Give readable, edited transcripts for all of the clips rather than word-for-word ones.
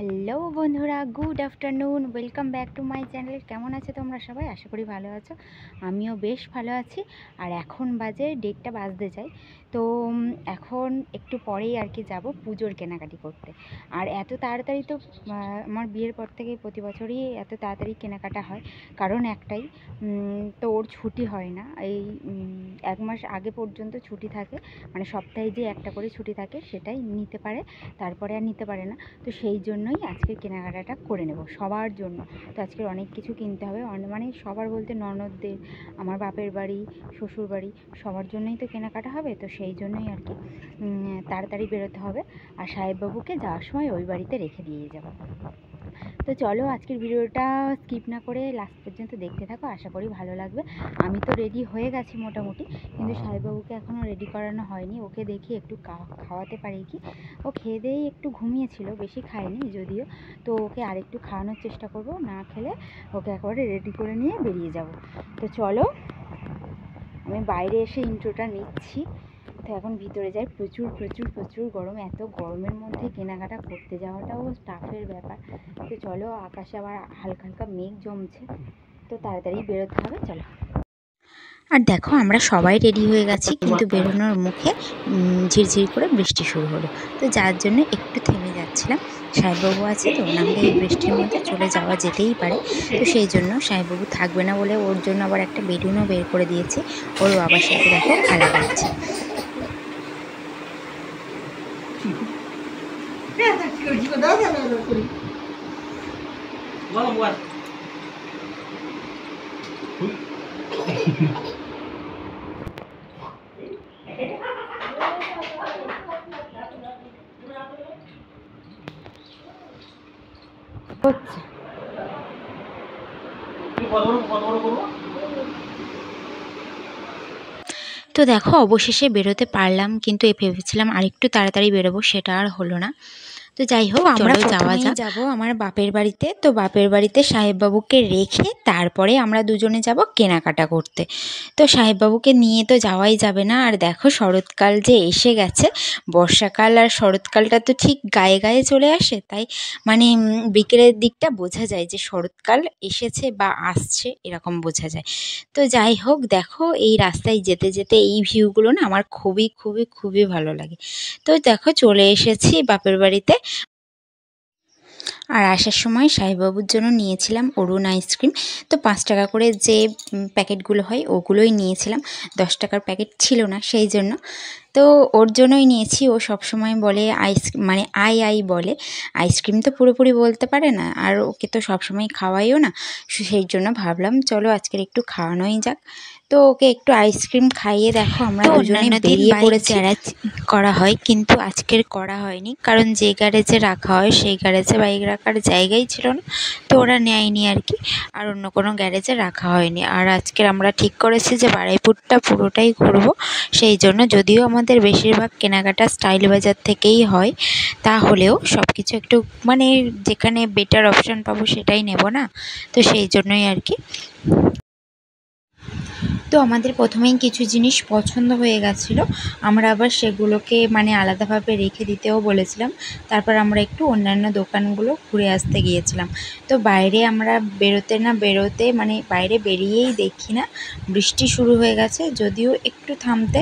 Hello বন্ধুরা, good afternoon. Welcome back to my channel. কেমন আছো তোমরা সবাই? আশা করি ভালো আছো। আমিও বেশ ভালো আছি। আর এখন বাজে 1:30 বাজতে চাই। তো এখন একটু পরেই আর কি যাব পুজোর কেনাকাটি করতে। আর এত তাড়াতাড়ি তো আমার বিয়ের পর থেকে প্রতি বছরই এত তাড়াতাড়ি কেনাকাটা হয়। কারণ একটাই, তো ওর ছুটি হয় না। এই 1 মাস আগে পর্যন্ত ছুটি থাকে, মানে সপ্তাহে যে একটা করে ছুটি থাকে সেটাই নিতে পারে, তারপরে আর নিতে পারে না। তো সেই জন্যই আজকে কেনাকাটাটা করে নেব সবার জন্য। তো আজকের অনেক কিছু কিনতে হবে, মানে সবার বলতে ননদদের, আমার বাপের বাড়ি, শ্বশুর বাড়ি, সবার জন্যই তো কেনাকাটা হবে। তো সেই জন্যই আর কি তাড়াতাড়ি বেরোতে হবে। আর সাহেববাবুকে যাওয়ার সময় ওই বাড়িতে রেখে দিয়ে যাব। তো চলো আজকের ভিডিওটা স্কিপ না করে লাস্ট পর্যন্ত দেখতে থাকো, আশা করি ভালো লাগবে। আমি তো রেডি হয়ে গেছি মোটামুটি, কিন্তু সাহেববাবুকে এখনও রেডি করানো হয়নি। ওকে দেখি একটু খাওয়াতে পারি কি। ও খেয়ে দিয়েই একটু ঘুমিয়েছিল, বেশি খায়নি যদিও। তো ওকে আরেকটু খাওয়ানোর চেষ্টা করব, না খেলে ওকে একেবারে রেডি করে নিয়ে বেরিয়ে যাব। তো চলো, আমি বাইরে এসে ইন্ট্রোটা নিচ্ছি। তো এখন ভিতরে যাই। প্রচুর প্রচুর প্রচুর গরম। এত গরমের মধ্যে কেনাকাটা করতে যাওয়াটাও টাফের ব্যাপার। তো চলো, আকাশে আবার হালকা হালকা মেঘ জমছে, তো তাড়াতাড়ি বেরোতে হবে। চলো। আর দেখো, আমরা সবাই রেডি হয়ে গেছি, কিন্তু বেরোনোর মুখে ঝিরঝির করে বৃষ্টি শুরু হলো। তো যার জন্য একটু থেমে যাচ্ছিলাম। সাহেববাবু আছে, তো নাহলে এই বৃষ্টির মধ্যে চলে যাওয়া যেতেই পারে। তো সেই জন্য সাহেববাবু থাকবে না বলে ওর জন্য আবার একটা বেলুনও বের করে দিয়েছি। ওর বাবার সাথে দেখো খেলা করছে। তো দেখো, অবশেষে বেরোতে পারলাম, কিন্তু ভেবেছিলাম আরেকটু তাড়াতাড়ি বেরোবো, সেটা আর হলো না। তো যাই হোক, আমরা যাব আমার বাপের বাড়িতে। তো বাপের বাড়িতে সাহেববাবুকে রেখে তারপরে আমরা দুজনে যাব কেনাকাটা করতে। তো সাহেববাবুকে নিয়ে তো যাওয়াই যাবে না। আর দেখো, শরৎকাল যে এসে গেছে। বর্ষাকাল আর শরৎকালটা তো ঠিক গায়ে গায়ে চলে আসে, তাই মানে বিকেলের দিকটা বোঝা যায় যে শরৎকাল এসেছে বা আসছে, এরকম বোঝা যায়। তো যাই হোক, দেখো এই রাস্তায় যেতে যেতে এই ভিউগুলো না আমার খুবই খুবই খুবই ভালো লাগে। তো দেখো, চলে এসেছি বাপের বাড়িতে। আর আসার সময় সাহেববাবুর জন্য নিয়েছিলাম অরুণ আইসক্রিম। তো 5 টাকা করে যে প্যাকেটগুলো হয় ওগুলোই নিয়েছিলাম, 10 টাকার প্যাকেট ছিল না, সেই জন্য। তো ওর জন্যই নিয়েছি। ও সবসময় বলে মানে আই বলে, আইসক্রিম তো পুরোপুরি বলতে পারে না, আর ওকে তো সবসময় খাওয়াইও না। সেই জন্য ভাবলাম চলো আজকের একটু খাওয়ানোই যাক। তো ওকে একটু আইসক্রিম খাইয়ে দেখো আমরা দুজনে বেরিয়ে পড়েছি। করা হয়, কিন্তু আজকের করা হয়নি, কারণ যে গ্যারেজে রাখা হয় সেই গ্যারেজে বাইক রাখার জায়গাই ছিল না। তো ওরা নেয়নি আর কি, আর অন্য কোনো গ্যারেজে রাখা হয়নি। আর আজকের আমরা ঠিক করেছি যে বারুইপুরটা পুরোটাই ঘুরবো। সেই জন্য, যদিও আমাদের বেশিরভাগ কেনাকাটা স্টাইল বাজার থেকেই হয়, তাহলেও সব কিছু একটু মানে যেখানে বেটার অপশান পাবো সেটাই নেব না। তো সেই জন্যই আর কি। তো আমাদের প্রথমেই কিছু জিনিস পছন্দ হয়ে গেছিলো, আমরা আবার সেগুলোকে মানে আলাদাভাবে রেখে দিতেও বলেছিলাম। তারপর আমরা একটু অন্যান্য দোকানগুলো ঘুরে আসতে গিয়েছিলাম। তো বাইরে আমরা বেরোতে না বেরোতে, মানে বাইরে বেরিয়েই দেখি না বৃষ্টি শুরু হয়ে গেছে। যদিও একটু থামতে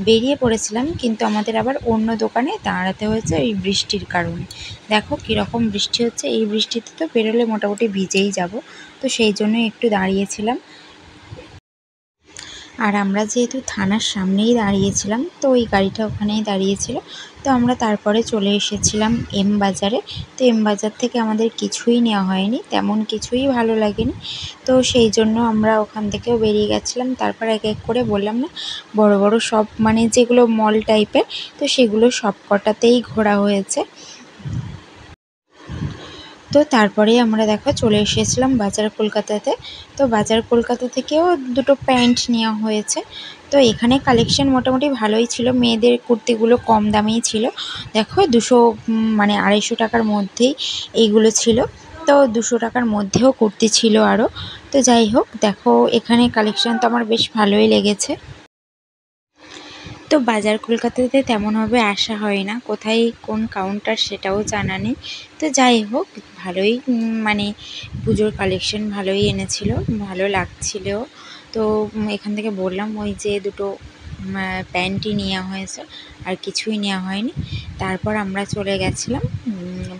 বেরিয়ে পড়েছিলাম, কিন্তু আমাদের আবার অন্য দোকানে দাঁড়াতে হয়েছে এই বৃষ্টির কারণে। দেখো কীরকম বৃষ্টি হচ্ছে। এই বৃষ্টিতে তো বেরোলে মোটামুটি ভিজেই যাব। তো সেই জন্যই একটু দাঁড়িয়েছিলাম। আর আমরা যেহেতু থানার সামনেই দাঁড়িয়েছিলাম, তো ওই গাড়িটা ওখানেই দাঁড়িয়েছিল। তো আমরা তারপরে চলে এসেছিলাম এম বাজারে। তো এম বাজার থেকে আমাদের কিছুই নেওয়া হয়নি, তেমন কিছুই ভালো লাগেনি। তো সেই জন্য আমরা ওখান থেকেও বেরিয়ে গেছিলাম। তারপর এক এক করে বললাম না, বড় বড় সব মানে যেগুলো মল টাইপের, তো সেগুলো সব কটাতেই ঘোরা হয়েছে। তো তারপরে আমরা দেখো চলে এসেছিলাম বাজার কলকাতাতে। তো বাজার কলকাতা থেকেও দুটো প্যান্ট নেওয়া হয়েছে। তো এখানে কালেকশন মোটামুটি ভালোই ছিল, মেয়েদের কুর্তিগুলো কম দামেই ছিল। দেখো 200 মানে 250 টাকার মধ্যেই এইগুলো ছিল। তো 200 টাকার মধ্যেও কুর্তি ছিল আরও। তো যাই হোক, দেখো এখানে কালেকশন তো আমার বেশ ভালোই লেগেছে। তো বাজার কলকাতাতে তেমনভাবে আসা হয় না, কোথায় কোন কাউন্টার সেটাও জানা নেই। তো যাই হোক, ভালোই মানে পুজোর কালেকশন ভালোই এনেছিল, ভালো লাগছিল। তো এখান থেকে বললাম ওই যে দুটো প্যান্টই নেওয়া হয়েছে, আর কিছুই নেওয়া হয়নি। তারপর আমরা চলে গেছিলাম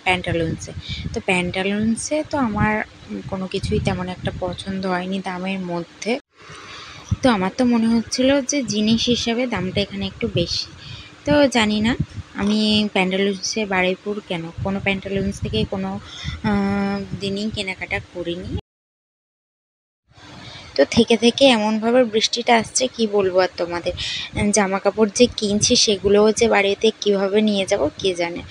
প্যান্টালুন্সে। তো প্যান্টালুন্সে তো আমার কোনো কিছুই তেমন একটা পছন্দ হয়নি দামের মধ্যে। তো আমার তো মনে হচ্ছিল যে জিনিস হিসাবে দামটা এখানে একটু বেশি। তো জানি না, আমি প্যান্টালুন্সে বারুইপুর কেন কোনো প্যান্টালুন্স থেকে কোনো দিনই কেনাকাটা করিনি। তো থেকে এমনভাবে বৃষ্টিটা আসছে, কি বলবো আর তোমাদের। জামা কাপড় যে কিনছি সেগুলোও যে বাড়িতে কিভাবে নিয়ে যাব কে জানে।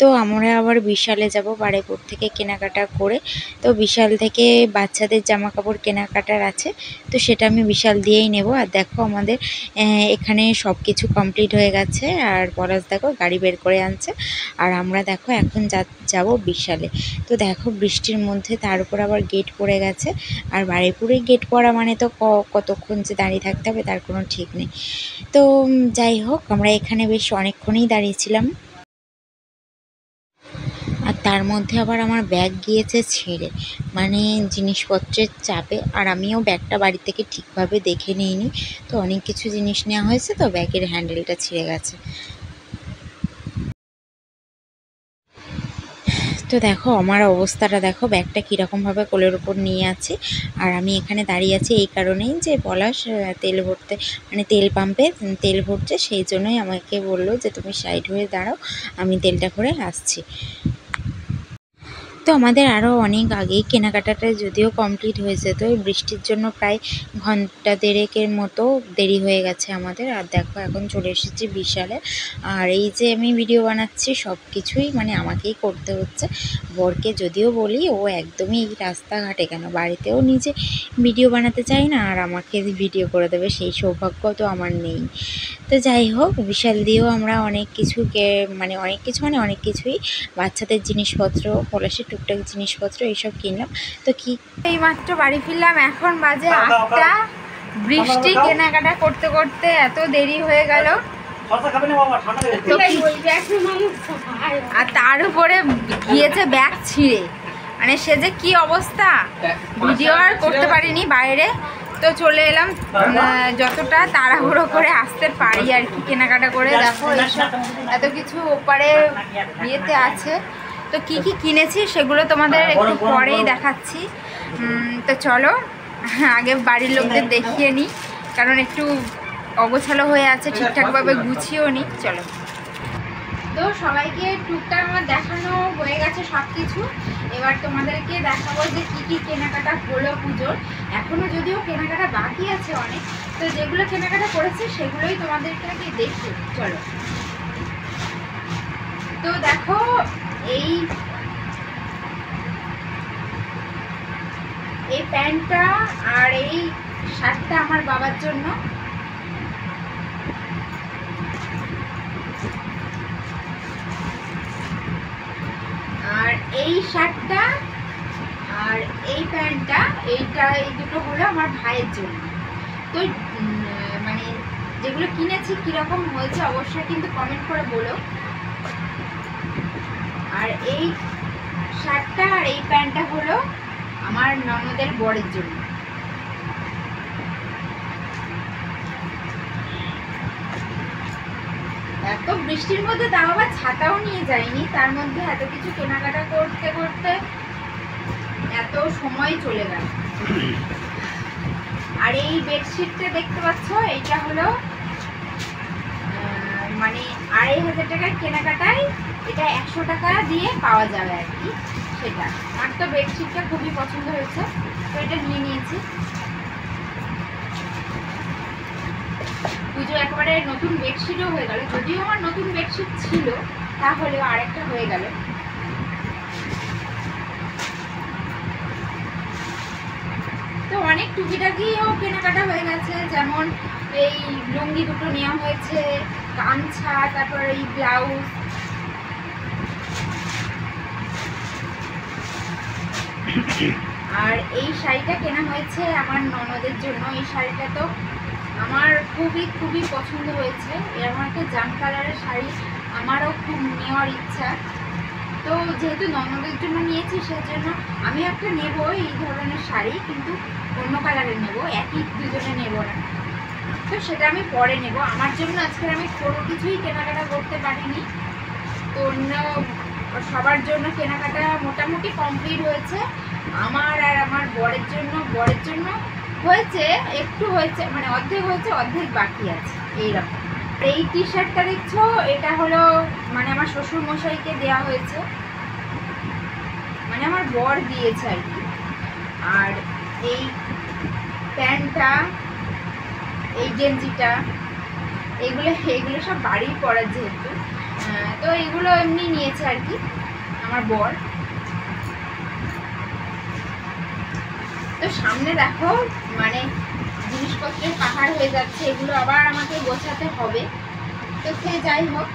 তো আমরা আবার বিশালে যাব বারুইপুর থেকে কেনাকাটা করে। তো বিশাল থেকে বাচ্চাদের জামা কাপড় কেনাকাটার আছে, তো সেটা আমি বিশাল দিয়েই নেব। আর দেখো আমাদের এখানে সব কিছু কমপ্লিট হয়ে গেছে, আর পলাশ দেখো গাড়ি বের করে আনছে, আর আমরা দেখো এখন যাব বিশালে। তো দেখো বৃষ্টির মধ্যে তার উপর আবার গেট পড়ে গেছে, আর বারুইপুরে গেট পড়া মানে তো কতক্ষণ যে দাঁড়িয়ে থাকতে হবে তার কোনো ঠিক নেই। তো যাই হোক, আমরা এখানে বেশ অনেকক্ষণই দাঁড়িয়েছিলাম। আর তার মধ্যে আবার আমার ব্যাগ গিয়েছে ছেড়ে, মানে জিনিসপত্রের চাপে। আর আমিও ব্যাগটা বাড়ি থেকে ঠিকভাবে দেখে নিইনি, তো অনেক কিছু জিনিস নেওয়া হয়েছে, তো ব্যাগের হ্যান্ডেলটা ছিঁড়ে গেছে। তো দেখো আমার অবস্থাটা দেখো, ব্যাগটা কীরকমভাবে কোলের ওপর নিয়ে আছে। আর আমি এখানে দাঁড়িয়ে আছি এই কারণেই যে পলাশ তেল ভরতে, মানে তেল পাম্পে তেল ভরছে, সেই জন্যই আমাকে বললো যে তুমি সাইড হয়ে দাঁড়াও, আমি তেলটা ভরে আসছি। তো আমাদের আরও অনেক আগেই কেনাকাটাটা যদিও কমপ্লিট হয়েছে, তো এই বৃষ্টির জন্য প্রায় ঘন্টা দেড়েকের মতো দেরি হয়ে গেছে আমাদের। আর দেখো এখন চলে এসেছি বিশালে। আর এই যে আমি ভিডিও বানাচ্ছি সব কিছুই মানে আমাকেই করতে হচ্ছে। বরকে যদিও বলি, ও একদমই এই রাস্তাঘাটে কেন, বাড়িতেও নিজে ভিডিও বানাতে চায় না, আর আমাকে ভিডিও করে দেবে সেই সৌভাগ্য তো আমার নেই। তো যাই হোক, বিশাল দিয়েও আমরা অনেক কিছুই বাচ্চাদের জিনিসপত্র, পলাশের টুকটাক জিনিসপত্র এইসব কিনলাম। তো কি এইমাত্র বাড়ি ফিরলাম, এখন বাজে 8টা। বৃষ্টি কেনাকাটা করতে করতে এত দেরি হয়ে গেল, আর তার উপরে গিয়েছে ব্যাগ ছিঁড়ে, মানে সে যে কি অবস্থা, ভিডিও আর করতে পারিনি বাইরে। তো চলে এলাম যতটা তাড়াহুড়ো করে আসতে পারি আর কি কেনাকাটা করে। দেখো এইসব এত কিছু ওপারে বিয়েতে আছে, তো কি কি কিনেছি সেগুলো তোমাদের একটু পরেই দেখাচ্ছি। তো চলো আগে বাড়ির লোকদের দেখিয়ে নিই, কারণ একটু অগোছালো হয়ে আছে, ঠিকঠাকভাবে গুছিয়েও নিই। চলো, তো সবাইকে টুকটাক আমার দেখানো হয়ে গেছে সব কিছু। এবার তোমাদেরকে দেখাবো যে কি কি কেনাকাটা হলো পুজোর। এখনও যদিও কেনাকাটা বাকি আছে অনেক, তো যেগুলো কেনাকাটা করেছে সেগুলোই তোমাদেরকে আগে দেখি। চলো, তো দেখো এই প্যান্টটা আর এই শার্টটা আমার বাবার জন্য। আর এই শার্টটা আর এই প্যান্টটা, এই দুটো হলো আমার ভাইয়ের জন্য। তো মানে যেগুলো কিনেছি কীরকম হয়েছে অবশ্যই কিন্তু কমেন্ট করে বলো। আর এই শার্টটা আর এই প্যান্টটা হলো আমার ননদের বরের জন্য। এত বৃষ্টির মধ্যে তাও আবার ছাতাও নিয়ে যাইনি, তার মধ্যে এত কিছু কেনাকাটা করতে করতে এত সময় চলে গেল। আর এই বেডশিটটা দেখতে পাচ্ছ, এটা হলো মানে 2500 টাকার কেনাকাটায় এটা 100 টাকা দিয়ে পাওয়া যাবে আর কি। সেটা আমার তো বেডশিটটা খুবই পছন্দ হয়েছে, তো এটা নিয়ে নিয়েছি। পুজো একেবারে নতুন বেডশিটও হয়ে গেল, যদিও আমার নতুন বেডশিট ছিল তাহলেও আরেকটা হয়ে গেল। তো অনেক টুকিটাকিও কেনাকাটা হয়ে গেছে, যেমন এই লুঙ্গি দুটো নেওয়া হয়েছে, গামছা, তারপর এই ব্লাউজ, আর এই শাড়িটা কেনা হয়েছে আমার ননদের জন্য। এই শাড়িটা তো আমার খুবই খুবই পছন্দ হয়েছে। এরকম একটা জাম কালারের শাড়ি আমারও খুব নেওয়ার ইচ্ছা। তো যেহেতু ননদের জন্য নিয়েছি সেজন্য আমি একটা নেব এই ধরনের শাড়ি, কিন্তু অন্য কালারের নেব, একই দুজনে নেব না। তো সেটা আমি পরে নেব। আমার জন্য আজকে আমি কোনো কিছুই কেনাকাটা করতে পারিনি। তো অন্য সবার জন্য কেনাকাটা মোটামুটি কমপ্লিট হয়েছে। আমার আর আমার বরের জন্য হয়েছে, একটু হয়েছে, মানে অর্ধেক হয়েছে, অর্ধেক বাকি আছে এইরকম। এই টি শার্টটা দেখছো, এটা হলো মানে আমার শ্বশুর মশাইকে দেওয়া হয়েছে, মানে আমার বর দিয়েছে আর কি। আর এই প্যান্টটা, এই গেঞ্জিটা, এগুলো সব বাড়ির পরার যেহেতু, তো এগুলো এমনি নিয়েছে আর কি আমার বর। তো সামনে দেখো মানে জিনিসপত্রের পাহাড় হয়ে যাচ্ছে, এগুলো আবার আমাকে গোছাতে হবে। তো সে যাই হোক,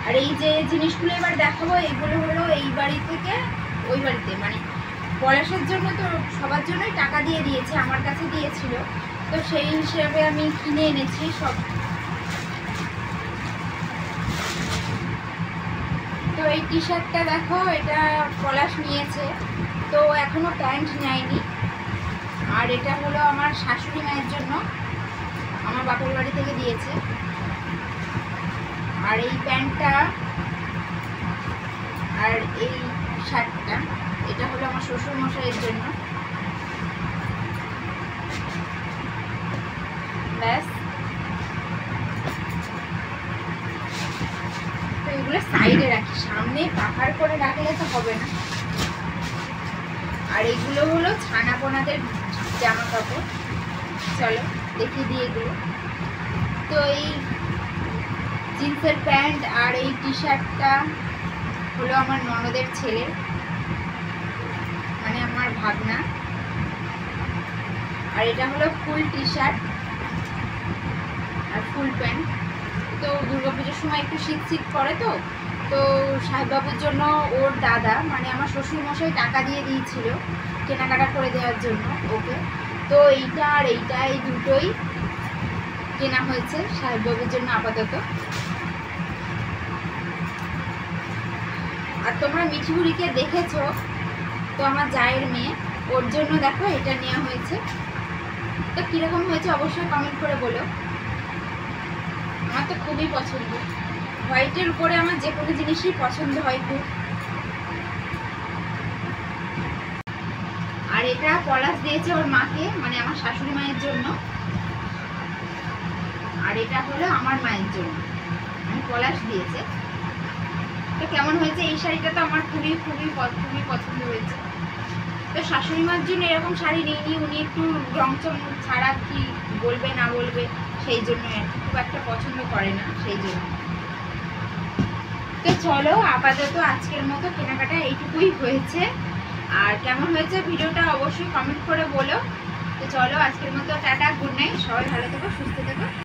আর এই যে জিনিসগুলো এবার দেখাবো, এগুলো হলো এই বাড়ি থেকে ওই বাড়িতে, মানে পলাশের জন্য তো সবার জন্যই টাকা দিয়ে দিয়েছে, আমার কাছে দিয়েছিল, তো সেই হিসেবে আমি কিনে এনেছি সব। তো এই টি শার্টটা দেখো, এটা পলাশ নিয়েছে, তো এখনো প্যান্ট নেয়নি। আর এটা হলো আমার শাশুড়ি মায়ের জন্য, আমার বাপের বাড়ি থেকে দিয়েছে। আর এই প্যান্টটা আর এই শার্টটা, এটা হলো আমার শ্বশুর মশাইয়ের জন্য। ব্যাস, তো এগুলো সাইডে রাখি, সামনে পাহাড় করে রাখলে তো হবে না। আর এগুলো হলো ছানাপোনাদের জামা কাপড়, চলো দেখিয়ে দিই এগুলো। তো এই জিন্সের প্যান্ট আর এই টি শার্টটা হলো আমার ননদের ছেলে, মানে আমার ভাগনা। আর এটা হলো ফুল টি শার্ট আর ফুল প্যান্ট। তো দুর্গাপুজোর সময় একটু শীত শীত করে, তো তো সাহেববাবুর জন্য ওর দাদা, মানে আমার শ্বশুরমশাই টাকা দিয়ে দিয়েছিল কেনাকাটা করে দেওয়ার জন্য ওকে। তো এইটা আর এইটা, এই দুটোই কেনা হয়েছে সাহেববাবুর জন্য আপাতত। আর তোমরা মিঠিবুড়িকে দেখেছো, তো আমার জায়ের মেয়ে, ওর জন্য দেখো এটা নেওয়া হয়েছে। তো কীরকম হয়েছে অবশ্যই কমেন্ট করে বলো। আমার তো খুবই পছন্দ, হোয়াইটের উপরে আমার যে কোনো জিনিসই পছন্দ হয় খুব। আর এটা পলাশ দিয়েছে ওর মাকে, মানে আমার শাশুড়ি মায়ের জন্য। আর এটা হলো আমার মায়ের জন্য, মানে পলাশ দিয়েছে। তো কেমন হয়েছে এই শাড়িটা? তো আমার খুবই খুবই খুবই পছন্দ হয়েছে। তো শাশুড়ি মার জন্য এরকম শাড়ি নিইনি, উনি একটু রংচং ছাড়া কি বলবে না বলবে, সেই জন্য খুব একটা পছন্দ করে না, সেই জন্য। তো চলো আপাতত আজকের মতো কেনাকাটা এইটুকুই হয়েছে। আর কেমন হয়েছে ভিডিওটা অবশ্যই কমেন্ট করে বলো। তো চলো আজকের মতো টাটা, গুড নাইট, সবাই ভালো থেকো, সুস্থ থেকো।